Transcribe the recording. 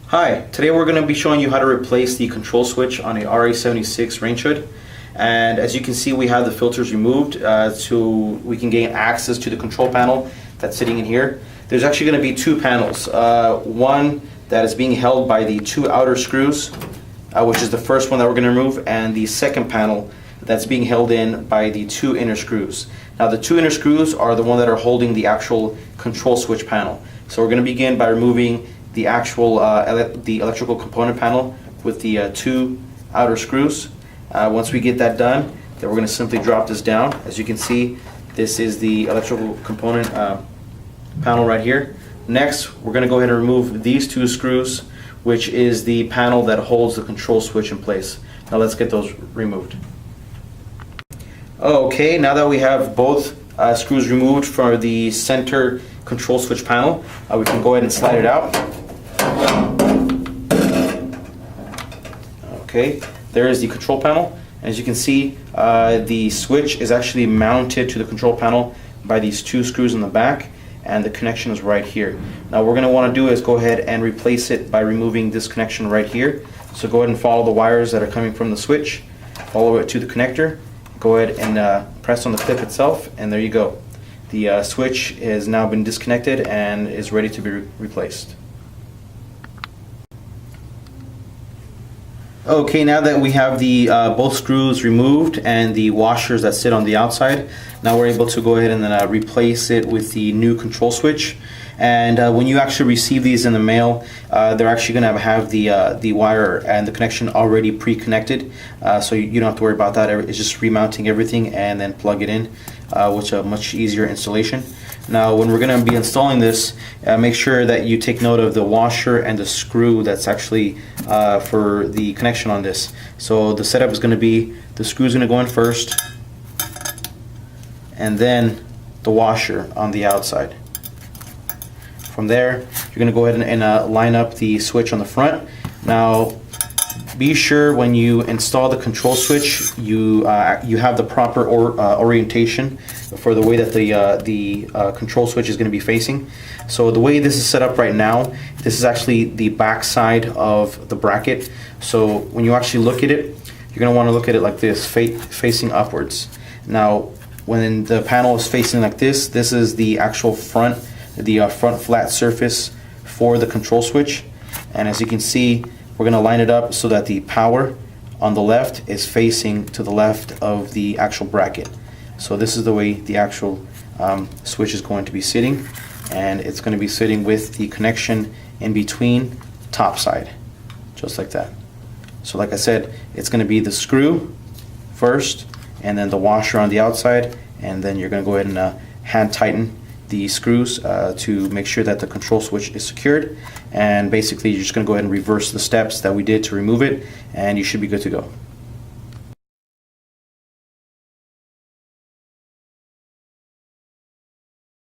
Hi, today we're going to be showing you how to replace the control switch on a RA-76 Range Hood. And as you can see, we have the filters removed so we can gain access to the control panel that's sitting in here. There's actually going to be two panels. One that is being held by the two outer screws, which is the first one that we're going to remove, and the second panel that's being held in by the two inner screws. Now the two inner screws are the one that are holding the actual control switch panel. So we're going to begin by removing the actual the electrical component panel with the two outer screws. Once we get that done, then we're going to simply drop this down. As you can see, this is the electrical component panel right here. Next, we're going to go ahead and remove these two screws, which is the panel that holds the control switch in place. Now let's get those removed. Okay, now that we have both screws removed for the center control switch panel, we can go ahead and slide it out. Okay, there is the control panel. As you can see, the switch is actually mounted to the control panel by these two screws in the back, and the connection is right here. Now what we're going to want to do is go ahead and replace it by removing this connection right here. So go ahead and follow the wires that are coming from the switch, follow it to the connector, go ahead and press on the clip itself, and there you go. The switch has now been disconnected and is ready to be replaced. Okay, now that we have the both screws removed and the washers that sit on the outside, now we're able to go ahead and then replace it with the new control switch. And when you actually receive these in the mail, they're actually going to have the wire and the connection already pre-connected, so you don't have to worry about that. It's just remounting everything and then plug it in, which is a much easier installation. Now when we're going to be installing this, make sure that you take note of the washer and the screw that's actually for the connection on this. So the setup is going to be, the screw's going to go in first, and then the washer on the outside. From there, you're going to go ahead and line up the switch on the front. Now, be sure when you install the control switch, you have the proper orientation for the way that the control switch is going to be facing. So the way this is set up right now, this is actually the back side of the bracket. So when you actually look at it, you're going to want to look at it like this, facing upwards. Now, when the panel is facing like this, this is the actual front flat surface for the control switch. And as you can see, we're going to line it up so that the power on the left is facing to the left of the actual bracket. So this is the way the actual switch is going to be sitting, and it's going to be sitting with the connection in between top side, just like that. So like I said, it's going to be the screw first, and then the washer on the outside, and then you're going to go ahead and hand tighten the screws to make sure that the control switch is secured. And basically you're just going to go ahead and reverse the steps that we did to remove it, and you should be good to go.